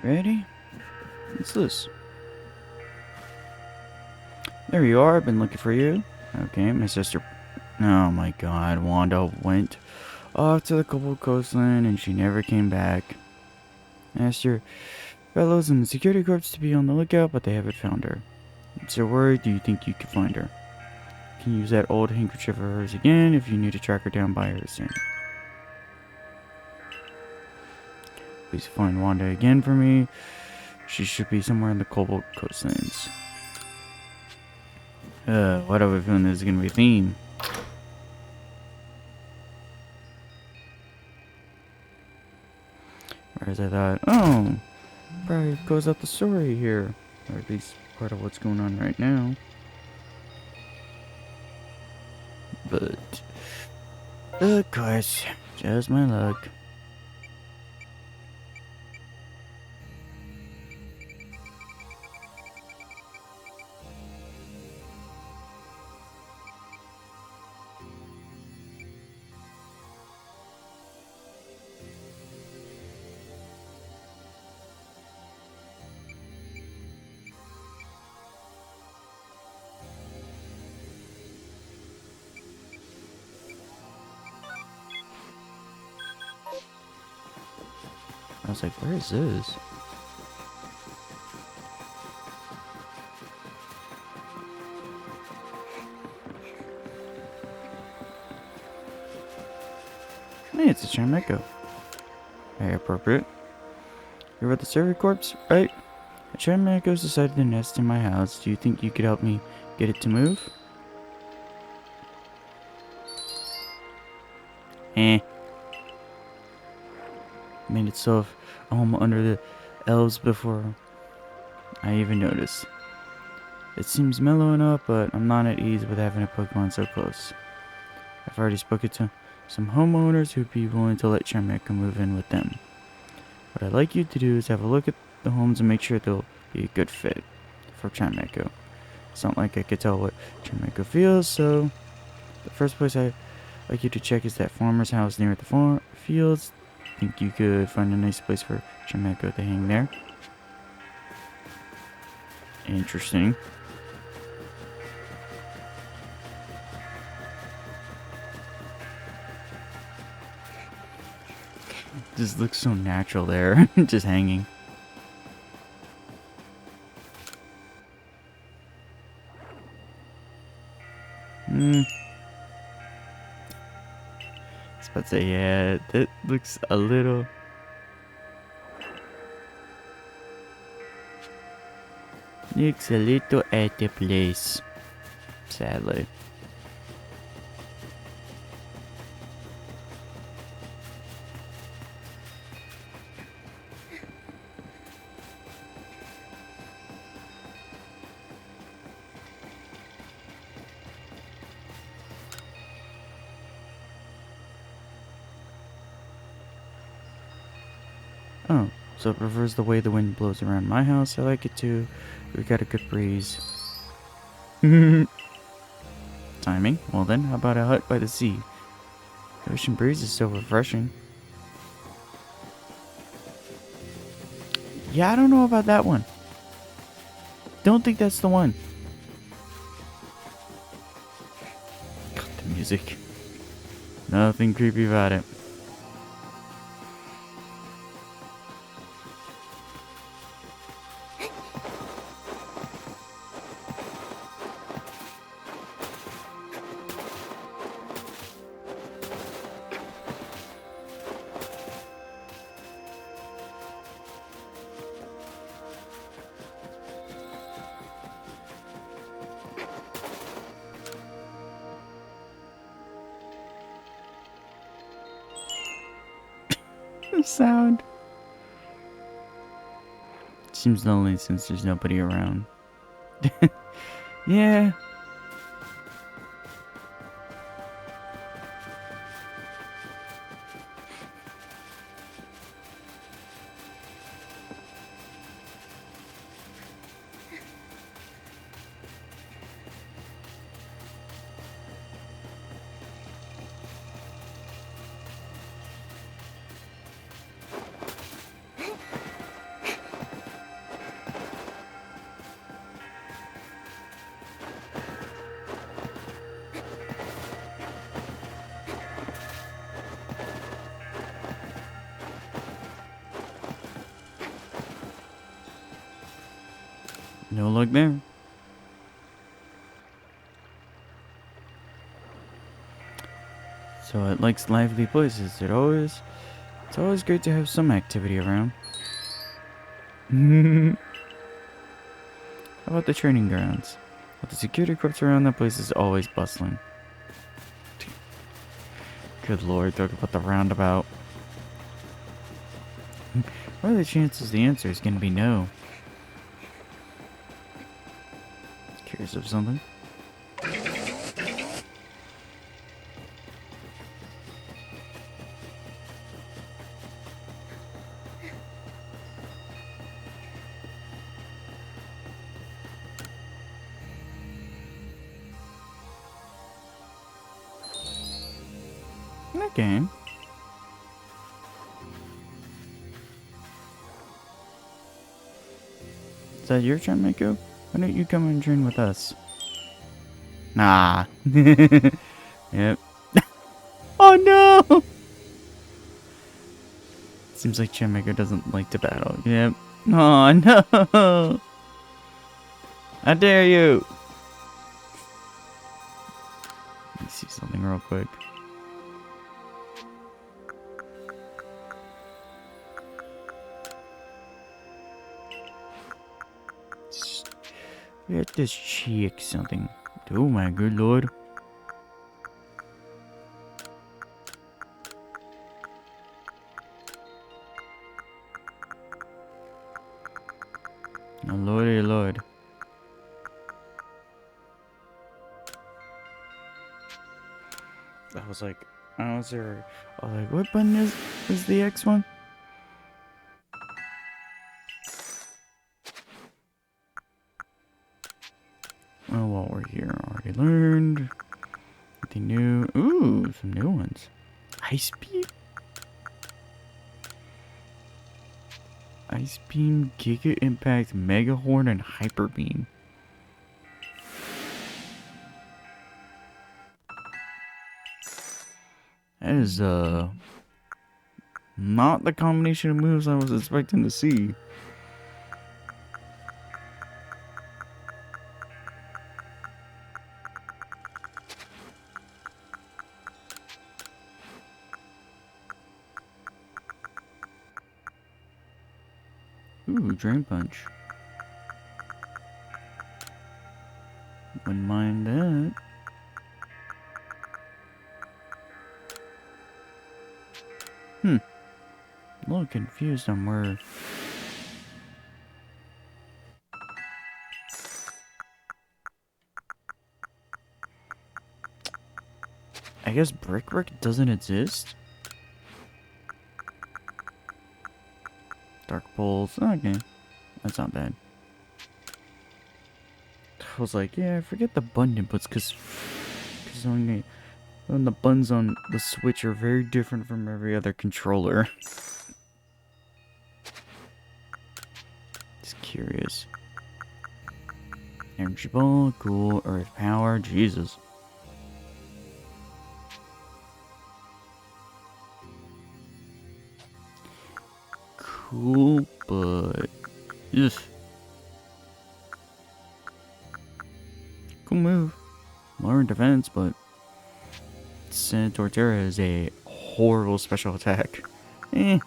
Ready? What's this? There you are. I've been looking for you. Okay, my sister. Oh my god, Wanda went off to the Cobalt Coastline and she never came back. I asked your fellows in the security corps to be on the lookout, but they haven't found her. I'm so worried. Do you think you can find her? You can use that old handkerchief of hers again if you need to track her down by her soon. Please find Wanda again for me. She should be somewhere in the Cobalt Coastlands. What have we feeling this is gonna be a theme? Whereas I thought, oh, probably goes up the story here. Or at least part of what's going on right now. But, of course, just my luck. I was like, where is this? Hey, it's a Charmeco. Very appropriate. You're with the Survey Corps, right? A Charmeco's decided to nest in my house. Do you think you could help me get it to move? Made itself a home under the elves before I even noticed. It seems mellow enough, but I'm not at ease with having a Pokemon so close. I've already spoken to some homeowners who'd be willing to let Charmander move in with them. What I'd like you to do is have a look at the homes and make sure they'll be a good fit for Charmander. It's not like I could tell what Charmander feels, so the first place I'd like you to check is that farmer's house near the fields. Think you could find a nice place for Charmander to hang there? Interesting. Just looks so natural there, just hanging. I was about to say, yeah, that looks a little... Looks a little at the place, sadly. Oh, so it prefers the way the wind blows around my house. I like it too. We got a good breeze. Timing? Well then, how about a hut by the sea? The ocean breeze is so refreshing. Yeah, I don't know about that one. Don't think that's the one. God, the music. Nothing creepy about it. Sound. Seems lonely since there's nobody around. Yeah. No luck there. So it likes lively places. It's always great to have some activity around. How about the training grounds? With the security corps around, that place is always bustling. Good lord, talk about the roundabout. What are the chances the answer is gonna be no? Curious of something? Okay. Is that your turn, Mako? Why don't you come and train with us? Nah. Yep. Oh no! Seems like Chameko doesn't like to battle. Yep. Oh no! How dare you! Let me see something real quick. Let this check something. Oh my good lord. Oh lordy lord. I was like, what button is the X one? Oh, while we're here, already learned. Anything new? Ooh, some new ones. Ice beam? Ice beam, Giga Impact, Mega Horn, and Hyper Beam. That is, not the combination of moves I was expecting to see. Ooh, Drain Punch. Wouldn't mind that. A little confused on where... I guess Brick doesn't exist? Dark Pulse. Okay. That's not bad. I was like, yeah, forget the button inputs, because when the buttons on the Switch are very different from every other controller. Just curious. Energy Ball, cool. Earth Power, Jesus. Cool, but... Ugh. Cool move. Lower in defense, but... Torterra is a horrible special attack. Not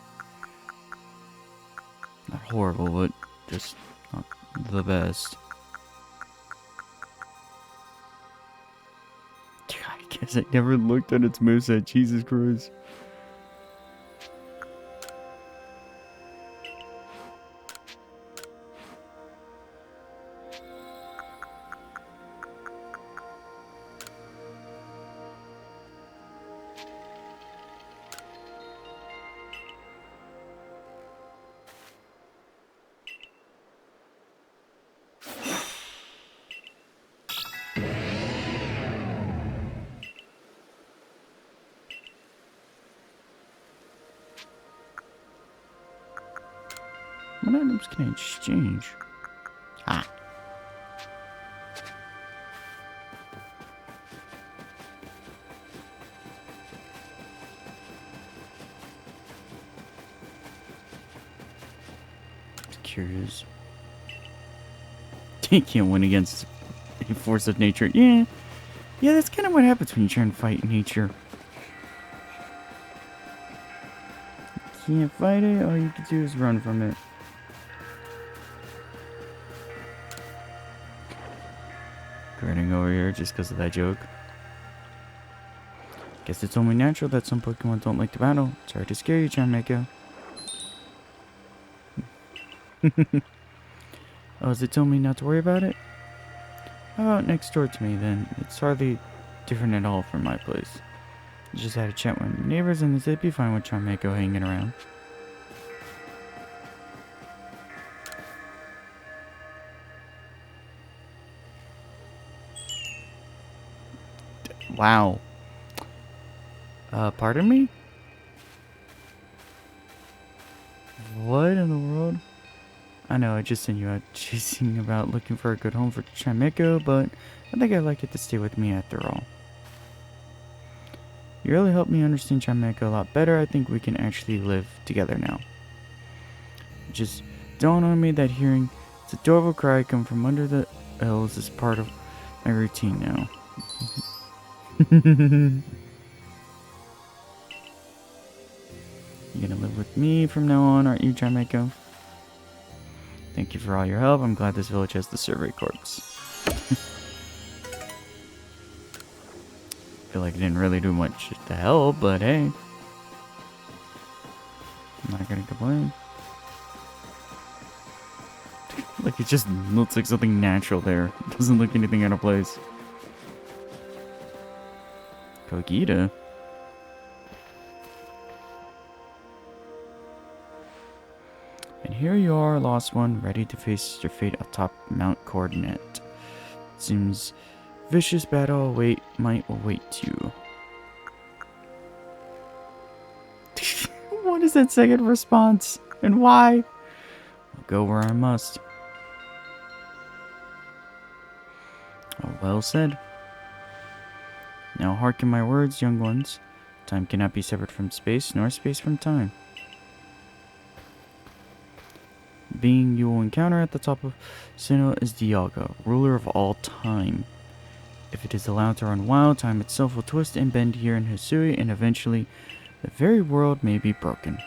horrible, but just not the best. I guess I never looked at its moveset, Jesus Christ. What items can I exchange? Ah. Curious. You can't win against a force of nature. Yeah, that's kind of what happens when you try and fight nature. You can't fight it, all you can do is run from it. Grinning over here just because of that joke. Guess it's only natural that some Pokemon don't like to battle. Sorry to scare you, Charmander. Oh, is it telling me not to worry about it? How about next door to me, then? It's hardly different at all from my place. Just had a chat with my neighbors, and they'd be fine with Charmander hanging around. Wow. Pardon me? What in the world? I know, I just sent you out chasing about looking for a good home for Charmander, but I think I'd like it to stay with me after all. You really helped me understand Charmander a lot better. I think we can actually live together now. It just dawned on me that hearing its adorable cry come from under the elves is part of my routine now. You're gonna live with me from now on, aren't you, Charmander? Thank you for all your help. I'm glad this village has the survey corps. Feel like it didn't really do much to help, but hey. I'm not gonna complain. Like, it just looks like something natural there. It doesn't look anything out of place. Kogita? And here you are, lost one, ready to face your fate atop Mount Coordinate. Seems vicious battle might await you. What is that second response? And why? I'll go where I must. Oh, well said. Now hearken my words, young ones. Time cannot be severed from space, nor space from time. Being you will encounter at the top of Sinnoh is Dialga, ruler of all time. If it is allowed to run wild, time itself will twist and bend here in Hisui, and eventually the very world may be broken.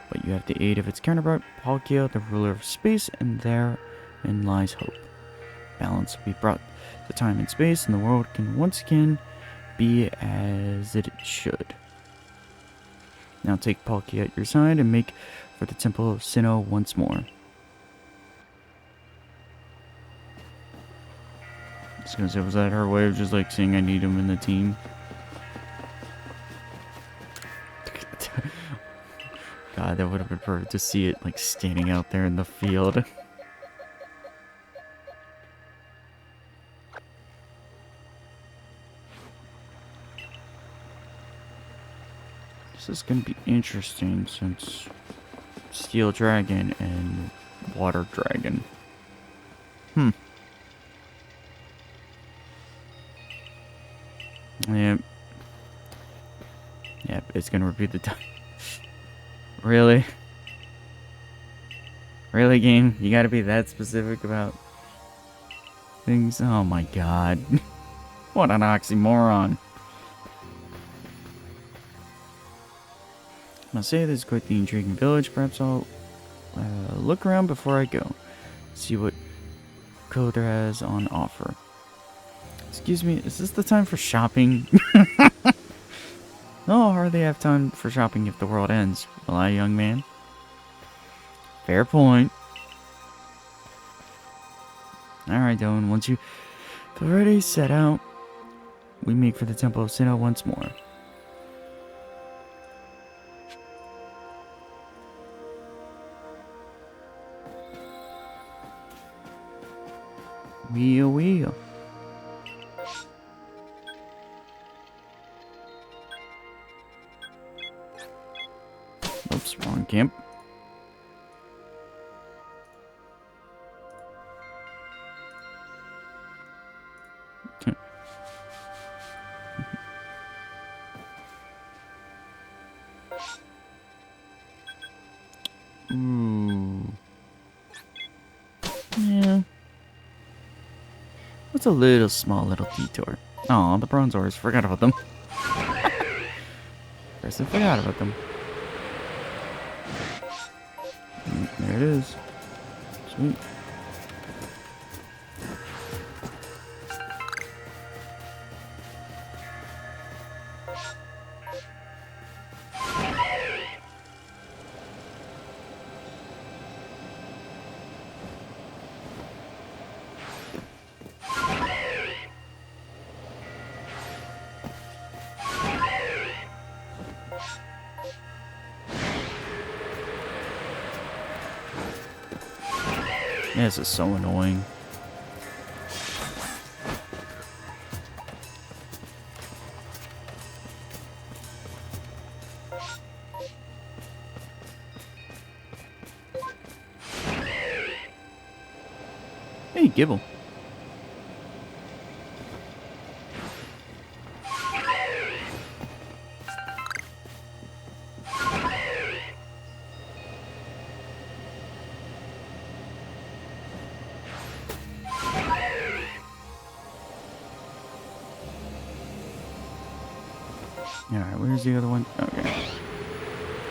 But you have the aid of its counterpart, Palkia, the ruler of space, and therein lies hope. Balance will be brought to time and space, and the world can once again be as it should. Now take Palkia at your side and make for the Temple of Sinnoh once more. I was gonna say, was that her way of just like saying I need him in the team? God, that would have been perfect to see it like standing out there in the field. This is gonna be interesting since Steel Dragon and Water Dragon. Yep. Yep, it's gonna repeat the time. Really? Really, game? You gotta be that specific about things? Oh my god. What an oxymoron. I'll say this is quite the intriguing village. Perhaps I'll look around before I go. See what Coder has on offer. Excuse me, is this the time for shopping? No, I'll hardly have time for shopping if the world ends. Will I, young man? Fair point. Alright, Dylan, once you feel ready, set out. We make for the Temple of Sinnoh once more. Wheel. Oops, wrong camp. Ooh. What's a little small little detour? Oh, the bronzors. Forgot about them. First I forgot about them. There it is. Sweet. This is so annoying. Hey, Gibble. Alright, where's the other one? Okay.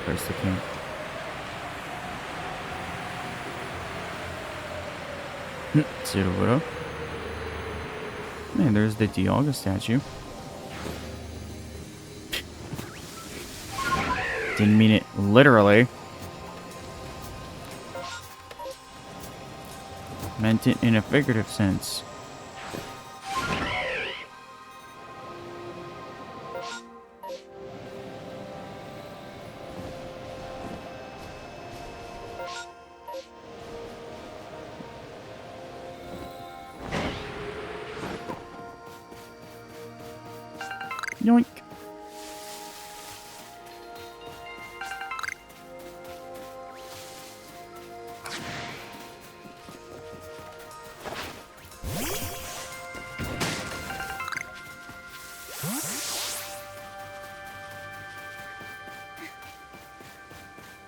First the camp. Pseudo Widow. Man, there's the Dialga statue. Didn't mean it literally. Meant it in a figurative sense. Yoink.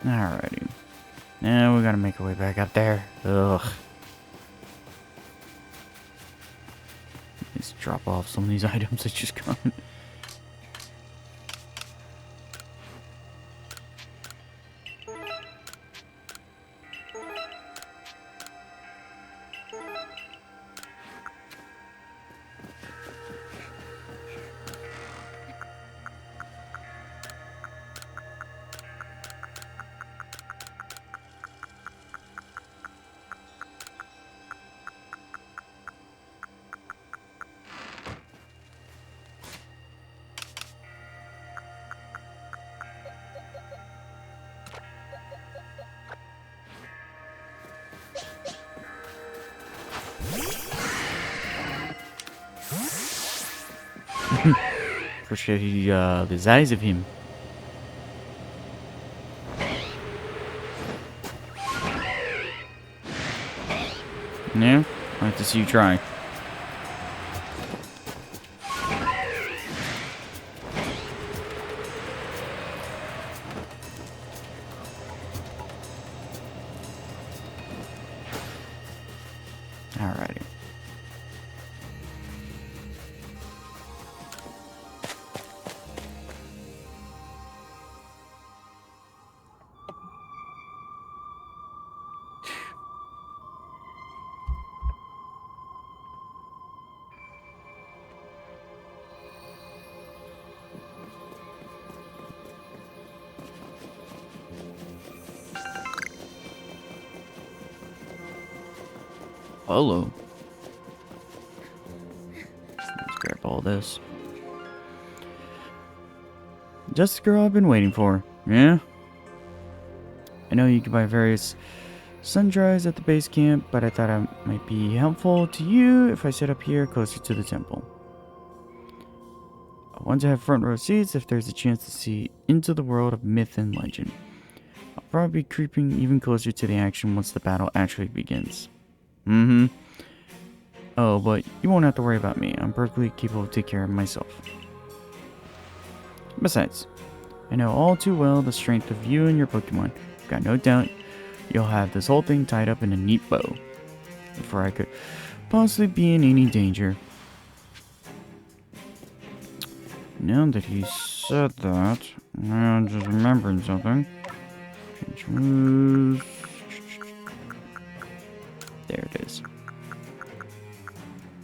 Alrighty. Now we gotta make our way back up there. Ugh. Let's drop off some of these items that just got. Appreciate the size of him. Yeah, I like to see you try. Alrighty. Hello. Let's grab all this. Just the girl I've been waiting for. Yeah? I know you can buy various sundries at the base camp, but I thought it might be helpful to you if I set up here closer to the temple. I want to have front row seats if there's a chance to see into the world of myth and legend. I'll probably be creeping even closer to the action once the battle actually begins. Mm-hmm. Oh, but you won't have to worry about me. I'm perfectly capable of taking care of myself. Besides, I know all too well the strength of you and your Pokemon. I've got no doubt you'll have this whole thing tied up in a neat bow. possibly be in any danger. Now that he said that, I'm just remembering something. There it is.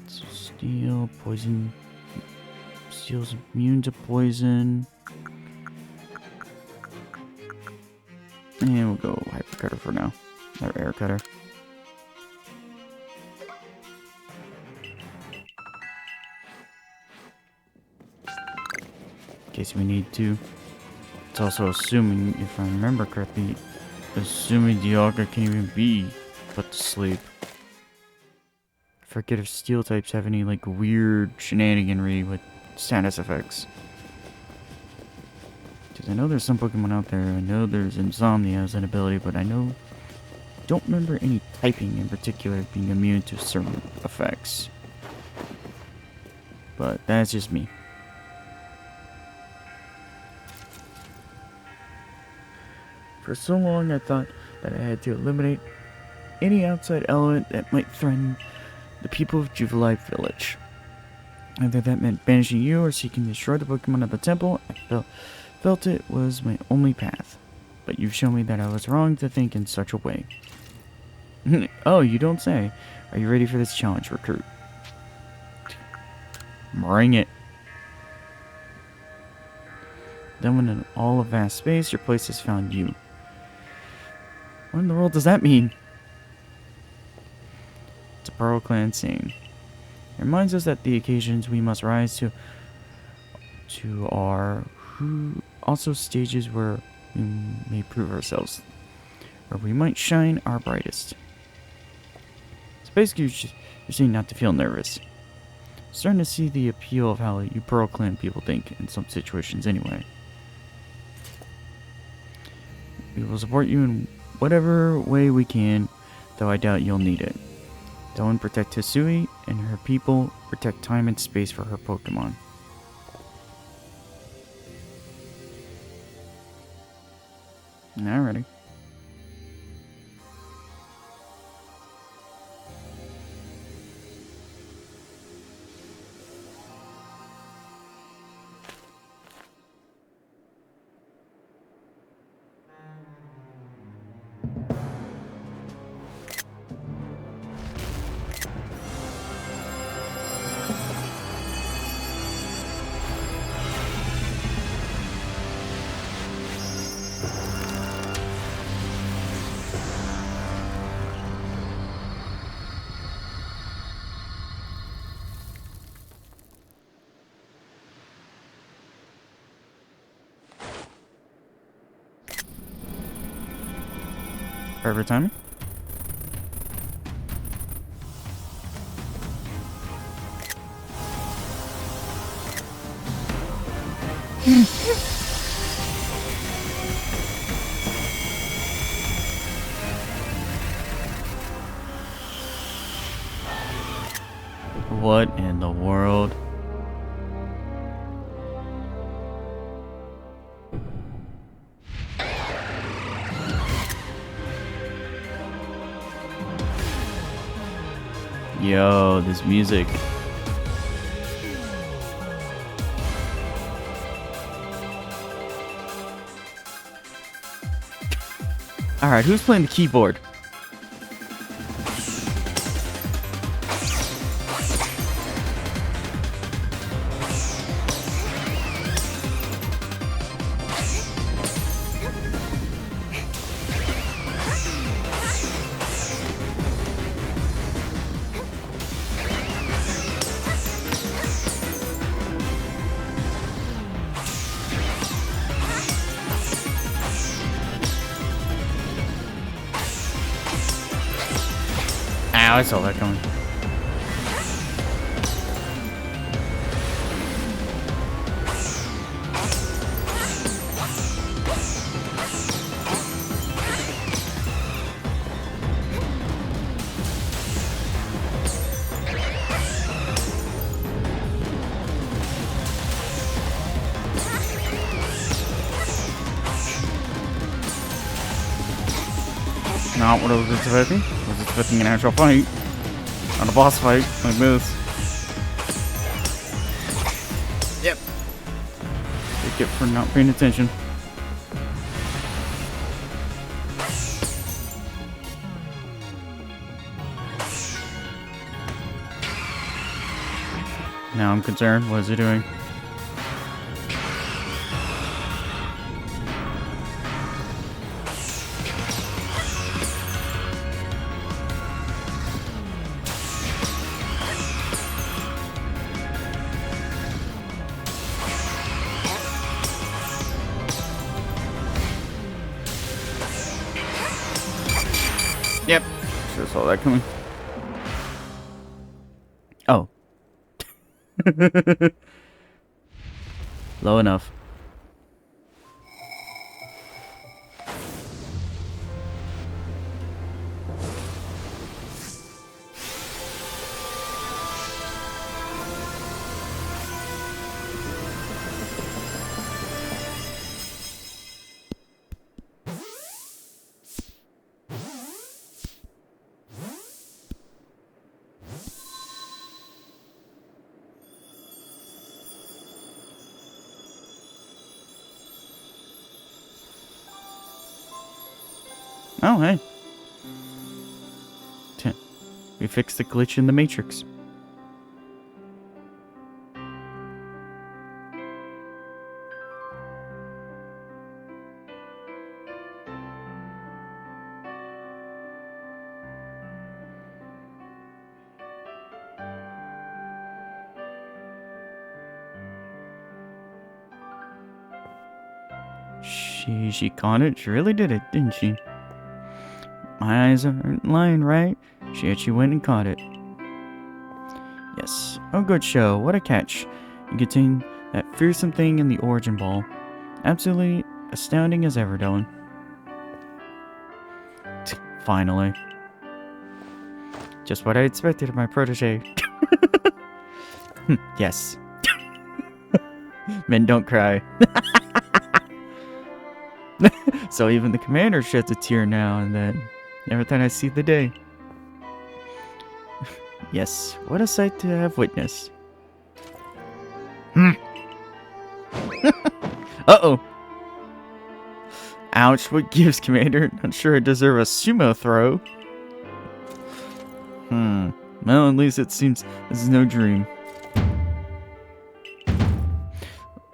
So steel, poison. Steel's immune to poison. And we'll go hyper cutter for now. Or air cutter. In case we need to. It's also assuming, if I remember correctly, assuming Dialga can even be put to sleep. I forget if steel types have any like weird shenaniganry with status effects. Because I know there's some Pokemon out there. I know there's Insomnia as an ability, but I don't remember any typing in particular being immune to certain effects. But that's just me. For so long I thought that I had to eliminate any outside element that might threaten the people of Jubilife Village. Whether that meant banishing you or seeking to destroy the Pokemon at the temple, I felt it was my only path. But you've shown me that I was wrong to think in such a way. Oh, you don't say. Are you ready for this challenge, recruit? Bring it. Then when in all of vast space, your place has found you. What in the world does that mean? It's a Pearl Clan saying. It reminds us that the occasions we must rise to are also stages where we may prove ourselves, where we might shine our brightest. So basically, you're saying not to feel nervous. Starting to see the appeal of how you Pearl Clan people think in some situations anyway. We will support you in whatever way we can, though I doubt you'll need it. Dylan protect Hisui, and her people protect time and space for her Pokemon. Alrighty. Perfect timing. What in the world? Yo, this music. Alright, who's playing the keyboard? Ow, I saw that coming. Not what I was expecting. I was expecting an actual fight. on a boss fight like this. Yep. Take it for not paying attention. Now I'm concerned. What is it doing? Yep. Should have saw that coming. Oh. Low enough. Oh, hey. We fixed the glitch in the Matrix. She caught it. She really did it, didn't she? My eyes aren't lying, right? She actually went and caught it. Yes. Oh, good show. What a catch. You contain that fearsome thing in the origin ball. Absolutely astounding as ever, Dylan. Finally. Just what I expected of my protege. Yes. Men don't cry. So even the commander sheds a tear now and then. Every time I see the day. Yes, what a sight to have witnessed. Uh-oh. Ouch, what gives, Commander? Not sure I deserve a sumo throw. Well, at least it seems this is no dream.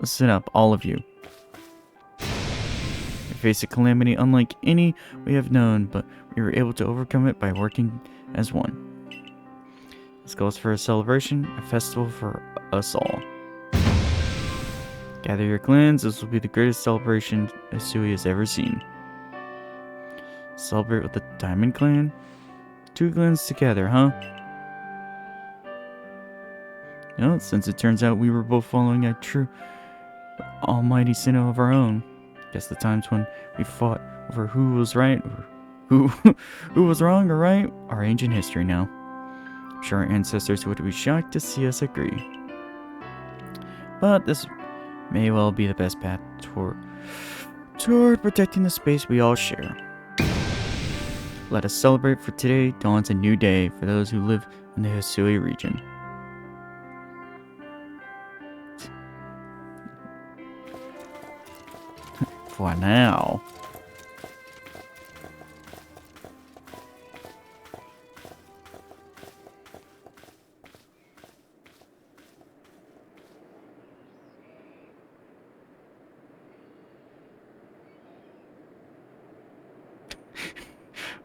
Listen up, all of you. We face a calamity unlike any we have known, but we were able to overcome it by working as one. This calls for a celebration, a festival for us all. Gather your clans, this will be the greatest celebration Asui has ever seen. Celebrate with the Diamond Clan? 2 clans together, huh? Well, since it turns out we were both following a true almighty sin of our own, guess the times when we fought over who was right or who was wrong or right are ancient history now. I'm sure our ancestors would be shocked to see us agree. But this may well be the best path toward protecting the space we all share. Let us celebrate, for today dawns a new day for those who live in the Hisui region. For now.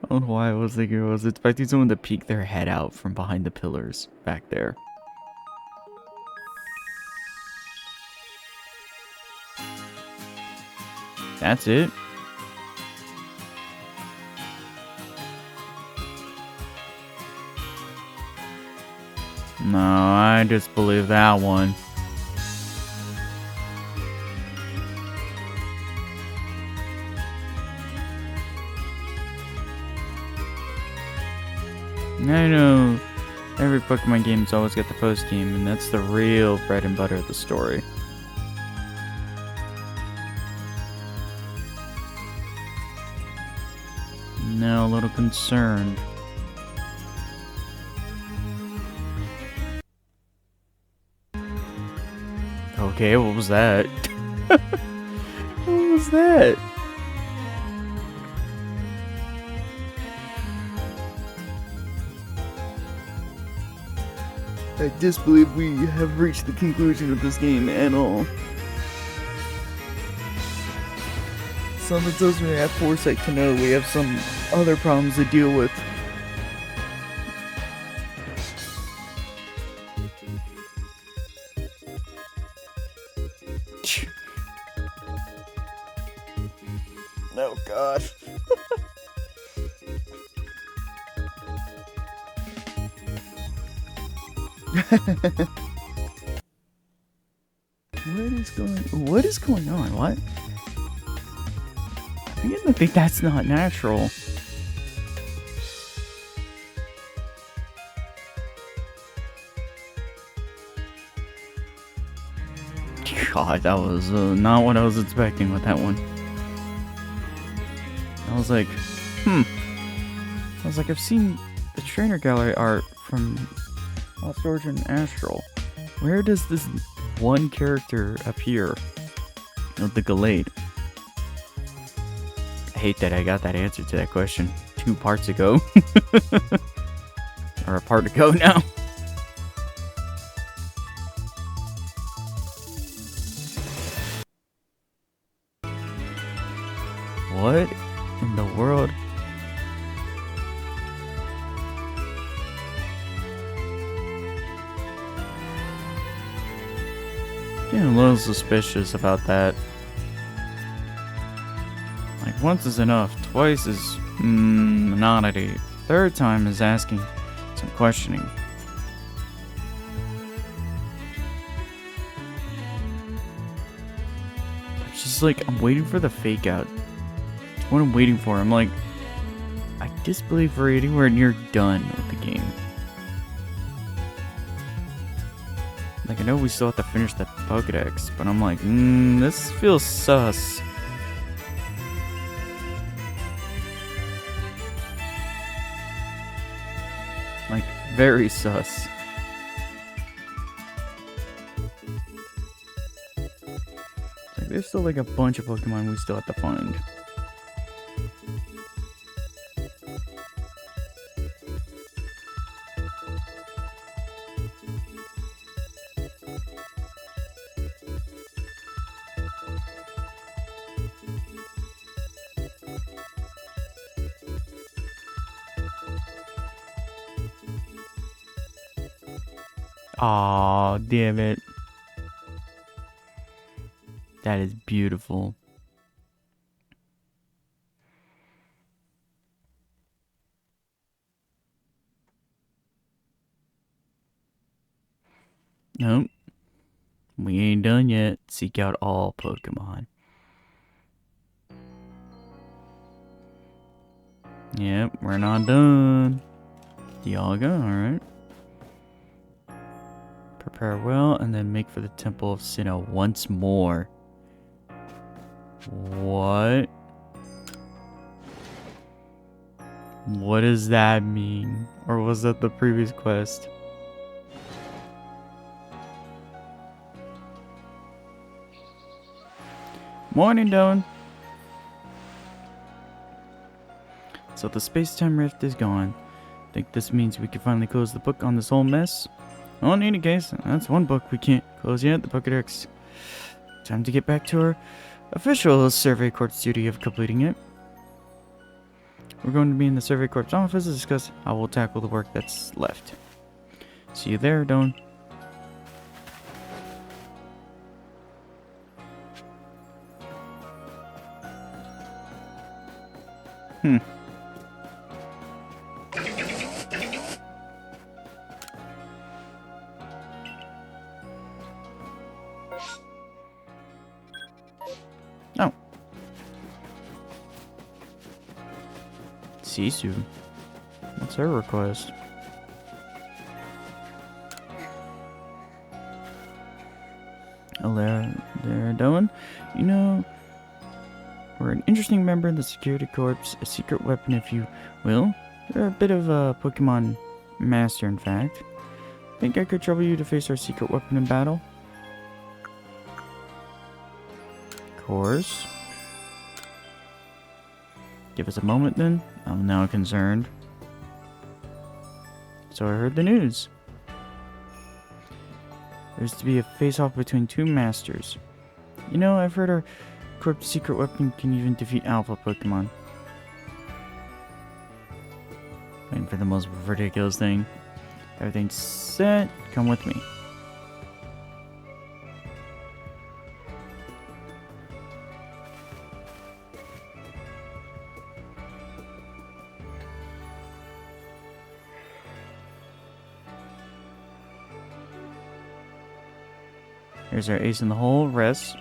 I don't know why I was thinking I was expecting someone to peek their head out from behind the pillars back there. That's it. No, I just believe that one. I know every Pokemon game's always got the post game, and that's the real bread and butter of the story. Now a little concerned. Okay, what was that? What was that? I disbelieve we have reached the conclusion of this game at all. Something tells me I have foresight to know we have some other problems to deal with. Oh god. What is going on? What? I think that's not natural. God, that was not what I was expecting with that one. I was like, I've seen the trainer gallery art from Lost Origin Astral. Where does this one character appear? Of the Gallade. I hate that I got that answer to that question 2 parts ago. Or a part ago now. What in the world? Getting a little suspicious about that. Like, once is enough, twice is an oddity. Third time is asking some questioning. It's just like, I'm waiting for the fake out. That's what I'm waiting for. I'm like, I disbelieve we're anywhere near done with the game. Like, I know we still have to finish the Pokédex, but I'm like, this feels sus. Like, very sus. Like, there's still like a bunch of Pokemon we still have to find. Aw, damn it. That is beautiful. Nope. We ain't done yet. Seek out all Pokemon. Yep, we're not done. Dialga, alright. Prepare well, and then make for the Temple of Sinnoh once more. What? What does that mean? Or was that the previous quest? Morning, Dawn. So the space-time rift is gone. Think this means we can finally close the book on this whole mess? Well, in any case, that's one book we can't close yet, the Pokédex. Time to get back to our official Survey Corp's duty of completing it. We're going to be in the Survey Corp's office to discuss how we'll tackle the work that's left. See you there, Dawn. Oh. Sisu. What's her request? Hello there, Doan. You know, we're an interesting member of the Security Corps, a secret weapon if you will. You're a bit of a Pokemon master, in fact. Think I could trouble you to face our secret weapon in battle? course. Give us a moment then. I'm now concerned. So I heard the news. There's to be a face-off between two masters. You know, I've heard our corp's secret weapon can even defeat alpha Pokemon. Waiting for the most ridiculous thing. Everything's set. Come with me. Here's our ace in the hole, rest.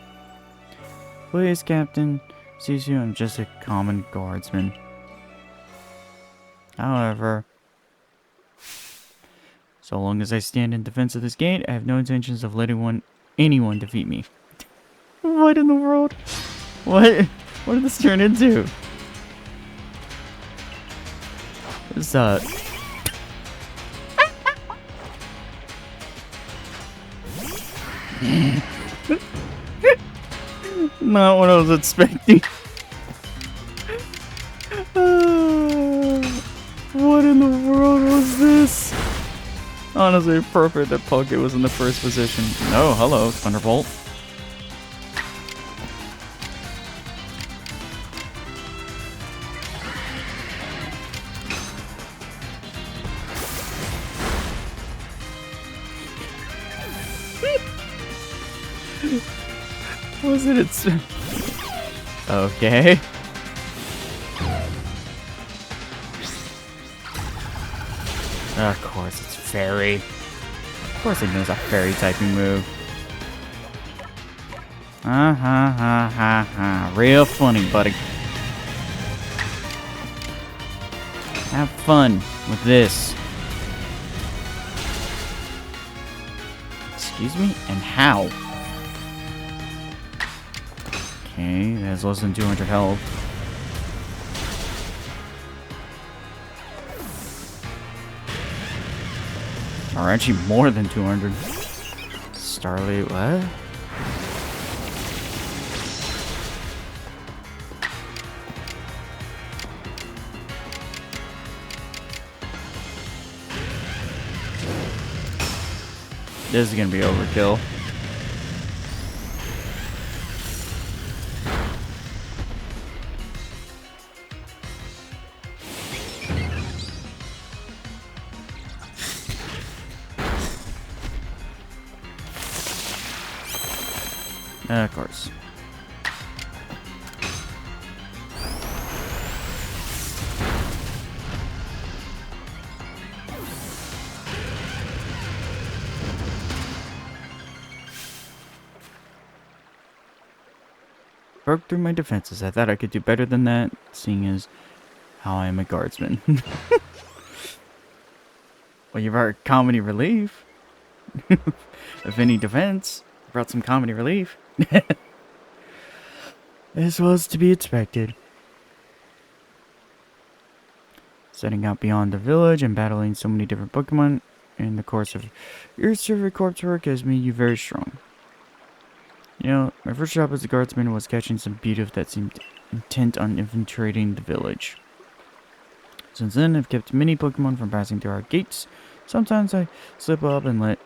Please, Captain. Sees you, I'm just a common guardsman. However, so long as I stand in defense of this gate, I have no intentions of letting anyone defeat me. What in the world? What? What did this turn into? What's up? Not what I was expecting. What in the world was this? Honestly, perfect that Poké was in the first position. Oh, hello, Thunderbolt. Was it its... Okay. Of course, it's fairy. Of course it knows a fairy typing move. Ha ha ha. Real funny, buddy. Have fun with this. Excuse me? And how? Okay, that has less than 200 health. Or actually more than 200. Starly, what? This is gonna be overkill. Of course. Broke through my defenses. I thought I could do better than that, seeing as how I am a guardsman. Well, you brought comedy relief. If any defense, brought some comedy relief. This was to be expected. Setting out beyond the village and battling so many different Pokemon in the course of your survey corps work has made you very strong. You know, my first job as a guardsman was catching some beauty that seemed intent on infiltrating the village. Since then, I've kept many Pokemon from passing through our gates. Sometimes I slip up and let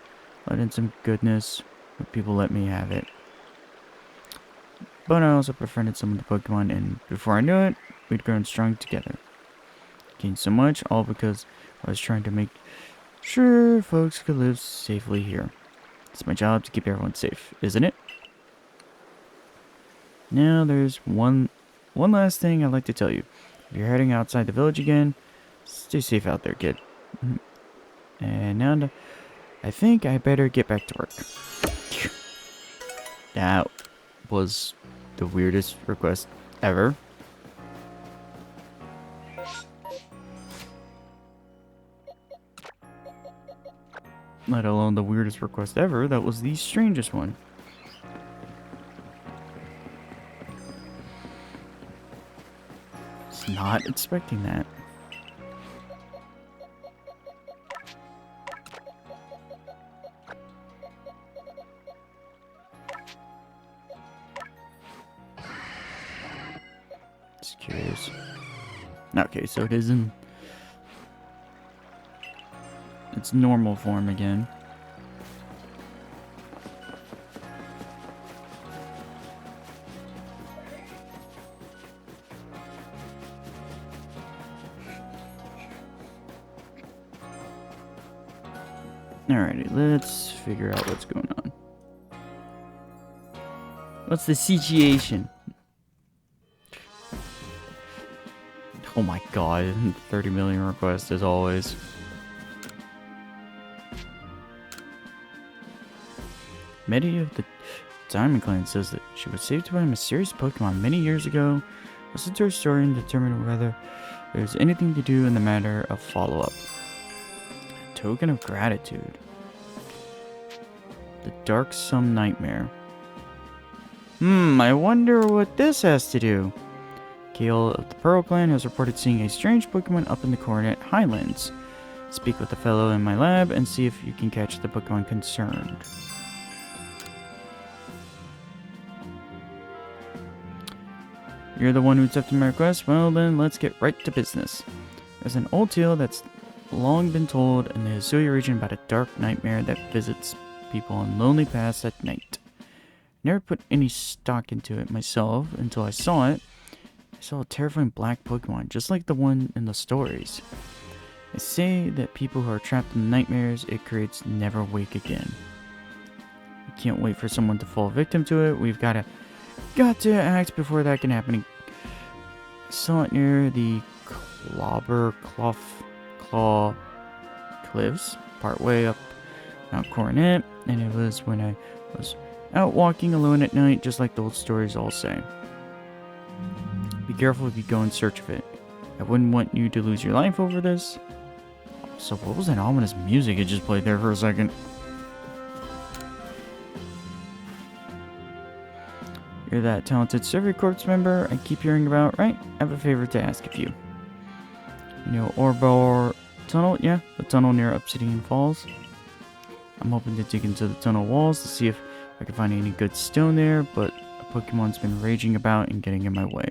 in some goodness, but people let me have it. But I also befriended some of the Pokemon, and before I knew it, we'd grown strong together. Gained so much, all because I was trying to make sure folks could live safely here. It's my job to keep everyone safe, isn't it? Now there's one last thing I'd like to tell you. If you're heading outside the village again, stay safe out there, kid. And now I think I better get back to work. That was the weirdest request ever. Let alone the weirdest request ever, that was the strangest one. Was not expecting that. Okay, so it is in its normal form again. Alrighty, let's figure out what's going on. What's the situation? Oh my god, 30 million requests as always. Many of the Diamond Clan says that she was saved by a mysterious Pokemon many years ago. Listen to her story and determine whether there's anything to do in the matter of follow-up. A token of gratitude. The Dark Sum Nightmare. I wonder what this has to do. Kale of the Pearl Clan has reported seeing a strange Pokemon up in the Coronet Highlands. Speak with a fellow in my lab and see if you can catch the Pokemon concerned. You're the one who accepted my request? Well then, let's get right to business. There's an old tale that's long been told in the Hisui region about a dark nightmare that visits people on lonely paths at night. Never put any stock into it myself until I saw it. I saw a terrifying black Pokemon, just like the one in the stories. They say that people who are trapped in nightmares it creates never wake again. I can't wait for someone to fall victim to it. We've got to act before that can happen. I saw it near the Claw Cliffs, partway up Mount Coronet, and it was when I was out walking alone at night, just like the old stories all say. Be careful if you go in search of it. I wouldn't want you to lose your life over this. So what was that ominous music it just played there for a second? You're that talented Survey Corps member I keep hearing about, right? I have a favor to ask of you. You know Orbor Tunnel? Yeah, the tunnel near Obsidian Falls. I'm hoping to dig into the tunnel walls to see if I can find any good stone there, but a Pokemon's been raging about and getting in my way.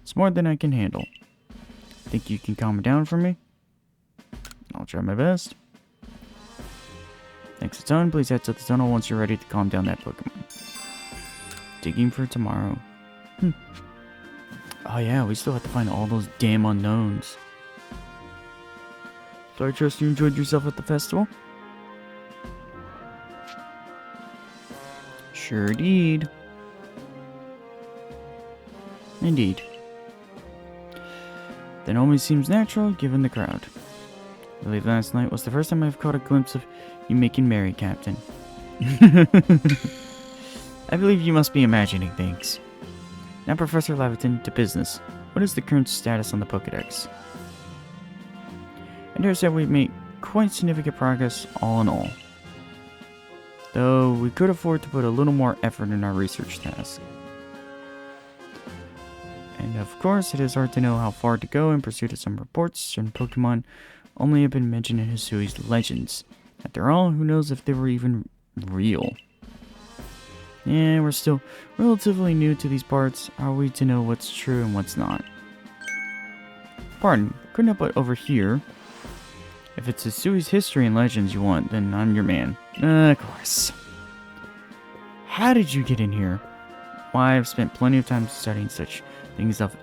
It's more than I can handle. Think you can calm it down for me? I'll try my best. Thanks a ton. Please head to the tunnel once you're ready to calm down that Pokemon. Digging for tomorrow. Oh yeah, we still have to find all those damn unknowns. So I trust you enjoyed yourself at the festival? Sure did. Indeed. That only seems natural given the crowd. I believe last night was the first time I've caught a glimpse of you making merry, Captain. I believe you must be imagining things. Now, Professor Laverton, to business. What is the current status on the Pokédex? I dare say we've made quite significant progress all in all. Though we could afford to put a little more effort in our research task. And of course, it is hard to know how far to go in pursuit of some reports. Certain Pokemon only have been mentioned in Hisui's legends. After all, who knows if they were even real? Yeah, we're still relatively new to these parts. How are we to know what's true and what's not? Pardon, couldn't help but overhear. If it's Hisui's history and legends you want, then I'm your man. Of course. How did you get in here? Why, I've spent plenty of time studying such things of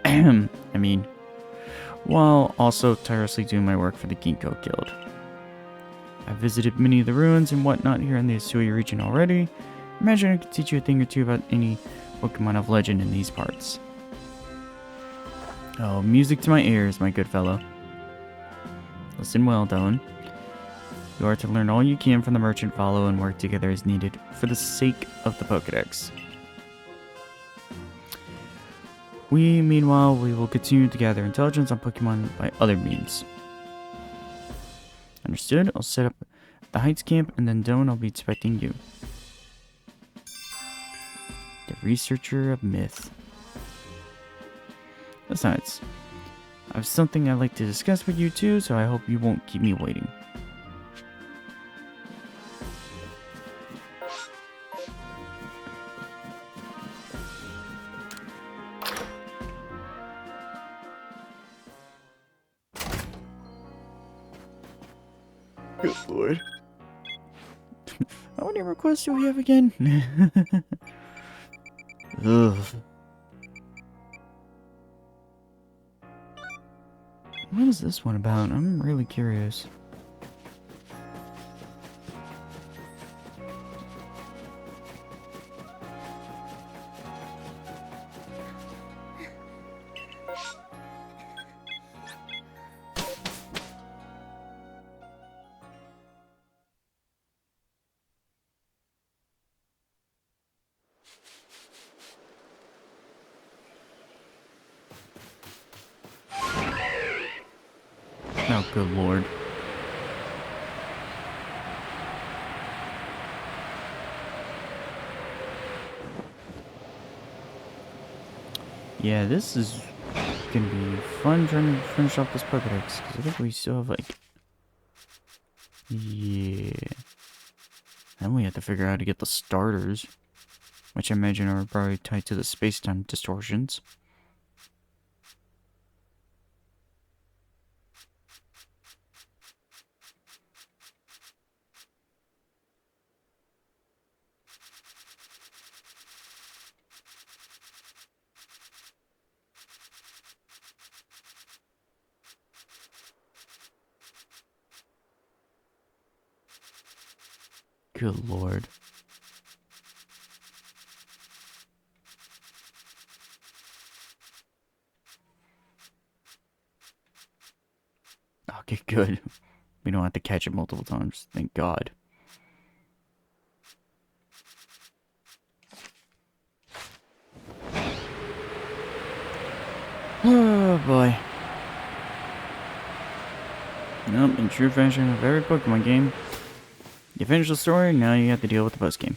while also tirelessly doing my work for the Ginkgo Guild. I've visited many of the ruins and whatnot here in the Hisui region already. Imagine I could teach you a thing or two about any Pokemon of legend in these parts. Oh, music to my ears, my good fellow. Listen well, Dylan. You are to learn all you can from the merchant, follow, and work together as needed for the sake of the Pokédex. Meanwhile, we will continue to gather intelligence on Pokemon by other means. Understood? I'll set up the Heights camp, and then Dylan, I'll be expecting you. The Researcher of Myth. Besides, I have something I'd like to discuss with you too, so I hope you won't keep me waiting. Good lord. How many requests do we have again? Ugh. What is this one about? I'm really curious. Oh, good lord. Yeah, this is gonna be fun trying to finish off this Pokédex, because I think we still have, like... Yeah... Then we have to figure out how to get the starters, which I imagine are probably tied to the space-time distortions. Good lord. Okay, good. We don't have to catch it multiple times, thank God. Oh boy. Nope, in true fashion of every Pokemon game, you finish the story, now you have to deal with the post game.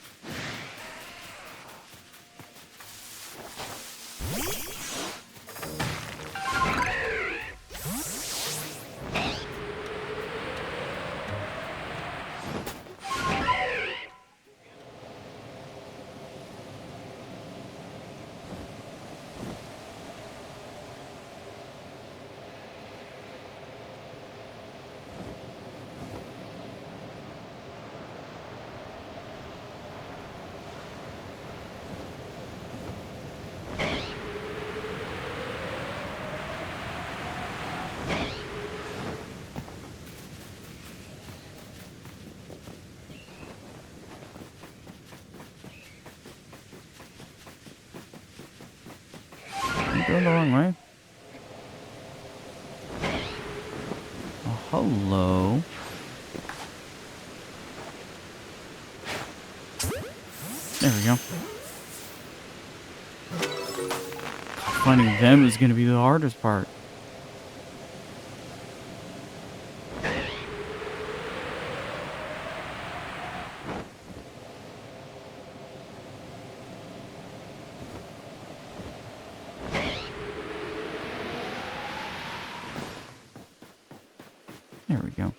I'm going the wrong way. Oh, hello. There we go. Finding them is going to be the hardest part. There we go.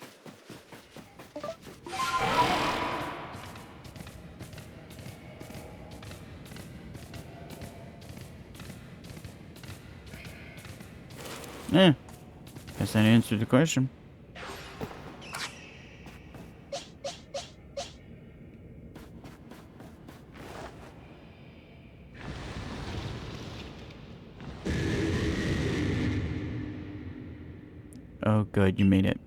Guess that answered the question. Oh, good, you made it.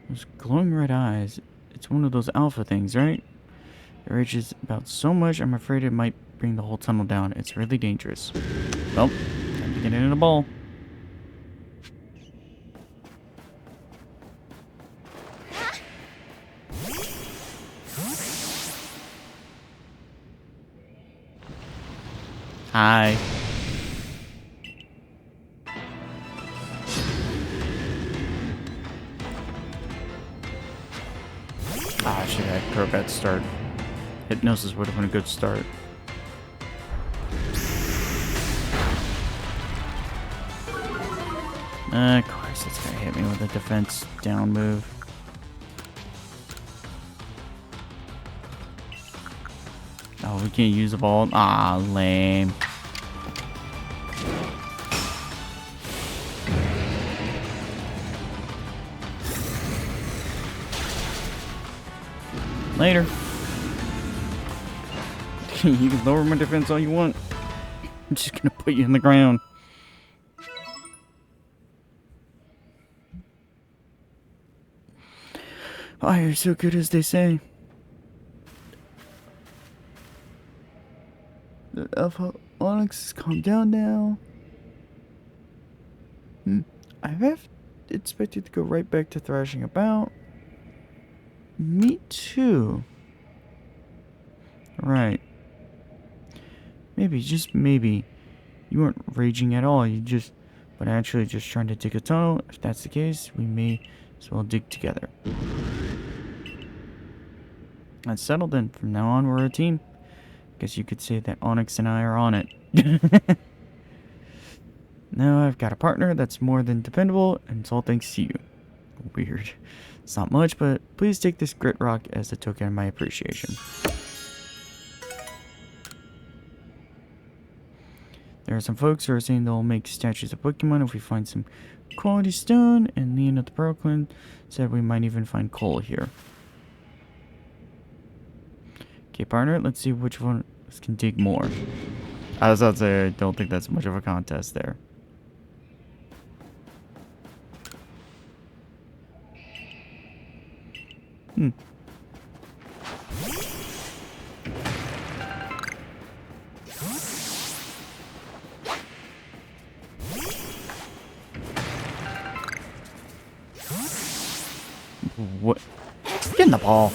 Those glowing red eyes. It's one of those alpha things, right? It rages about so much, I'm afraid it might bring the whole tunnel down. It's really dangerous. Well, time to get it in a ball. Hi. Ah, shit, I had Crobat start. Hypnosis would have been a good start. Of course, it's gonna hit me with a defense down move. Oh, we can't use the ball. Ah, lame. Later. You can lower my defense all you want. I'm just gonna put you in the ground. Oh, you're so good, as they say. The Alpha Onyx has calmed down now. I have expected to go right back to thrashing about. Me too. Right. Maybe, just maybe, you weren't raging at all. But actually just trying to dig a tunnel. If that's the case, we may as well dig together. That's settled then. From now on, we're a team. Guess you could say that Onyx and I are on it. Now I've got a partner that's more than dependable, and it's all thanks to you. Weird. It's not much, but please take this grit rock as a token of my appreciation. There are some folks who are saying they'll make statues of Pokémon if we find some quality stone, and Leon at the Brooklyn said we might even find coal here. Okay, partner, let's see which one of us can dig more. I was about to say, I don't think that's much of a contest there. What? Get in the ball.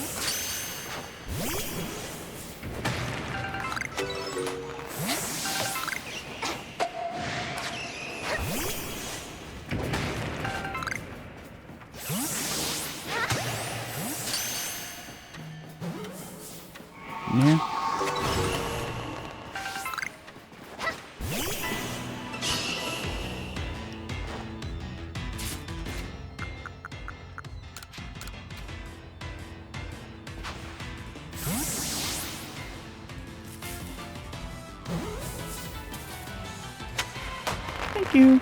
Yeah. Thank you.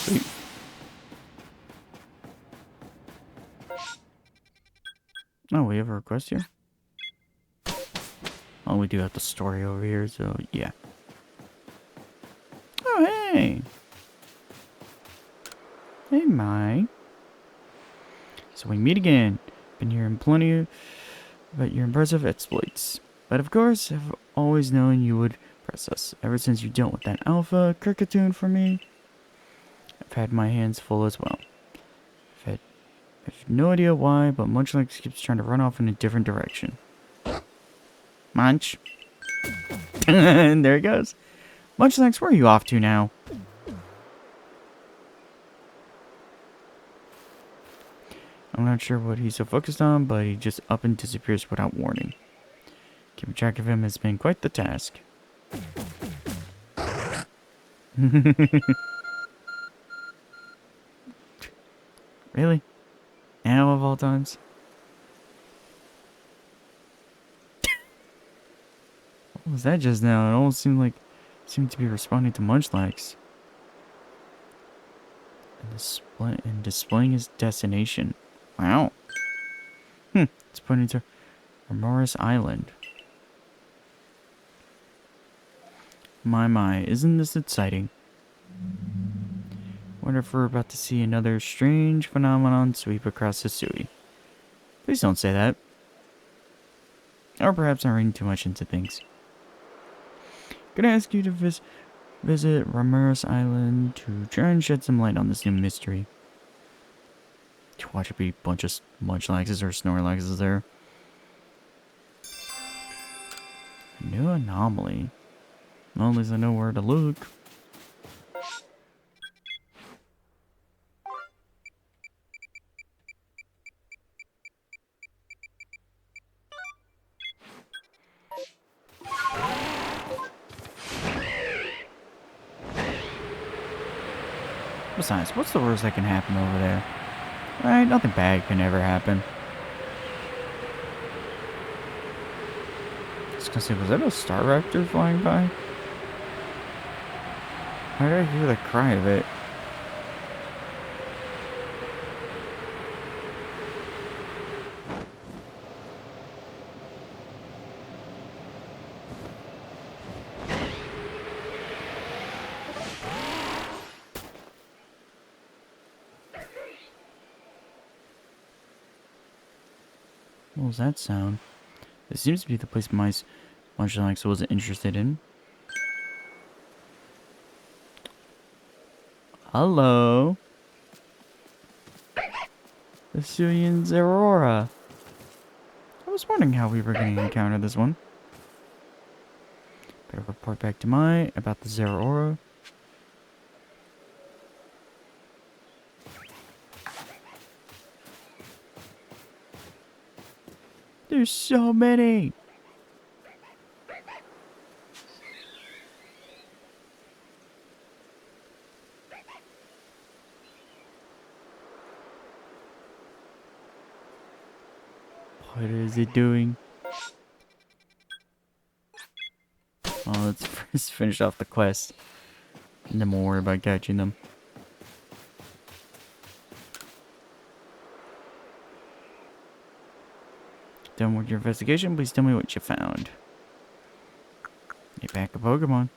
Sweet. Oh, we have a request here? Oh, we do have the story over here, so yeah. Oh, hey. Hey, Mai. So we meet again. Been hearing plenty about your impressive exploits. But of course, I've always known you would press us. Ever since you dealt with that alpha cricketune for me, I've had my hands full as well. I've no idea why, but Munchlax keeps trying to run off in a different direction. Munch. And there he goes. Munchlax, where are you off to now? I'm not sure what he's so focused on, but he just up and disappears without warning. Keeping track of him has been quite the task. Really? Now of all times? What was that just now? It almost seemed to be responding to Munchlax. And displaying his destination. Wow. It's pointing to Remora's Island. My, isn't this exciting? Wonder if we're about to see another strange phenomenon sweep across Hisui. Please don't say that. Or perhaps I'm reading too much into things. Gonna ask you to visit Remora's Island to try and shed some light on this new mystery. To watch it be a bunch of Munchlaxes or Snorlaxes there. A new anomaly. Well, at least I know where to look. Besides, what's the worst that can happen over there? Right? Nothing bad can ever happen. I was gonna say, was that a Star Raptor flying by? Why did I hear the cry of it? What was that sound? It seems to be the place my Munchlax wasn't interested in. Hello. The Suian Aurora. I was wondering how we were going to encounter this one. Better report back to Mai about the Zeraora. There's so many! What is it doing? Oh, let's first finish off the quest. And then we'll worry about catching them. Done with your investigation? Please tell me what you found. Get back a Pokemon.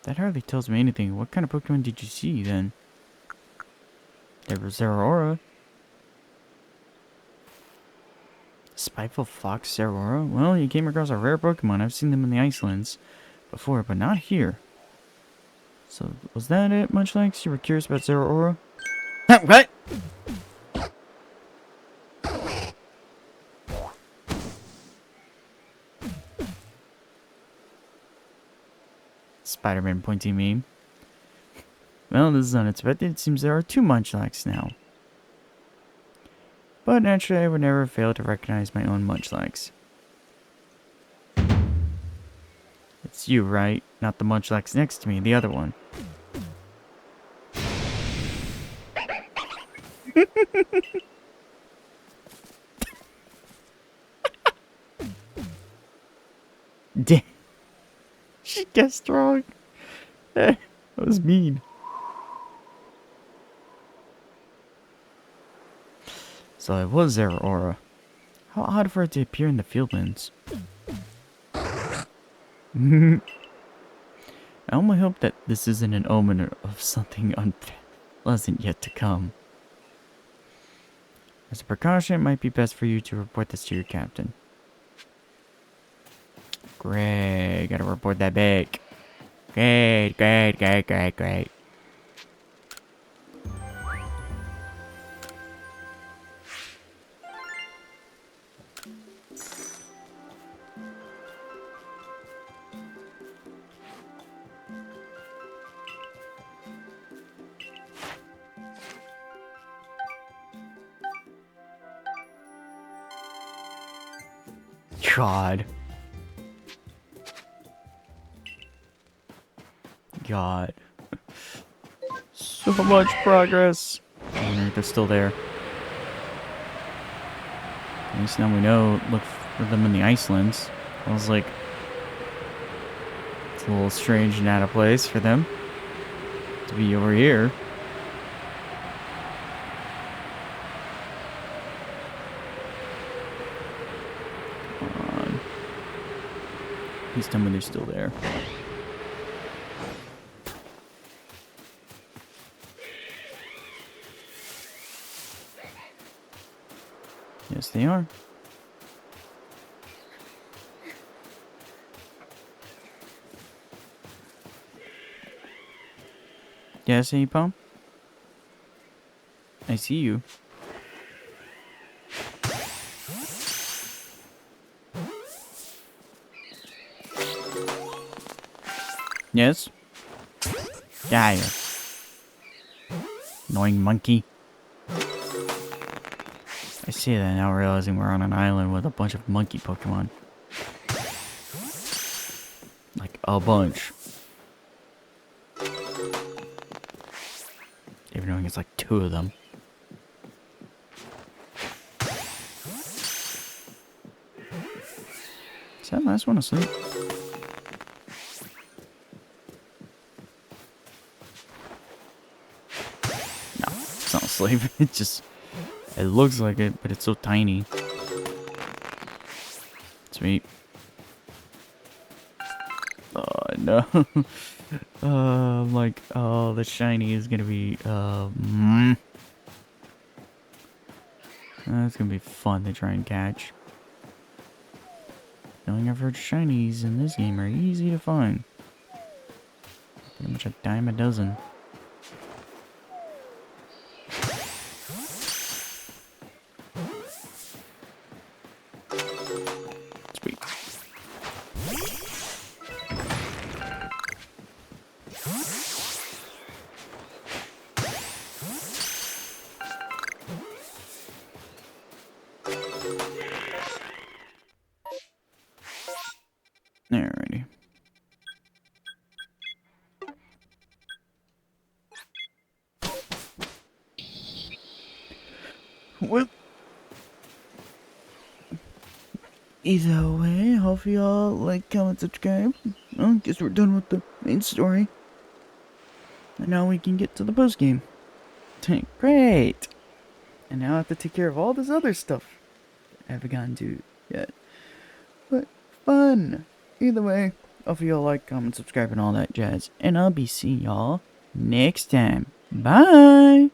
That hardly tells me anything. What kind of Pokemon did you see then? There was Zeraora. Spiteful Fox Zeraora? Well, you came across a rare Pokemon. I've seen them in the Icelands before, but not here. So, was that it, Munchlax? You were curious about Zeraora? What? Spider-Man pointing meme. Well, this is unexpected. It seems there are two Munchlax now. But naturally, I would never fail to recognize my own Munchlax. It's you, right? Not the Munchlax next to me, the other one. Damn. She guessed wrong. That was mean. So it was Zeraora. How odd for it to appear in the Fieldlands. I only hope that this isn't an omen of something unpleasant yet to come. As a precaution, it might be best for you to report this to your captain. Great, gotta report that back. Great. God. So much progress. I wonder if they're still there. At least now we know. Look for them in the Icelands. I was like, it's a little strange and out of place for them to be over here. Come on. Please tell me they're still there. Yes, they are. Yes, Apom? I see you. Yes? Yeah, you annoying monkey. I see that now, realizing we're on an island with a bunch of monkey Pokemon. Like, a bunch. Even knowing it's like 2 of them. Is that last one asleep? No, it's not asleep. It just... It looks like it, but it's so tiny. Sweet. Oh, no. I'm like, oh, the shiny is gonna be, That's gonna be fun to try and catch. The only I've heard shinies in this game are easy to find. Pretty much a dime a dozen. Sweet. Alrighty. Well, either way, hope y'all like, comment, subscribe. Well, guess we're done with the main story. And now we can get to the post game. Great! And now I have to take care of all this other stuff I haven't gotten to yet. But fun! Either way, hope y'all like, comment, subscribe, and all that jazz. And I'll be seeing y'all next time. Bye!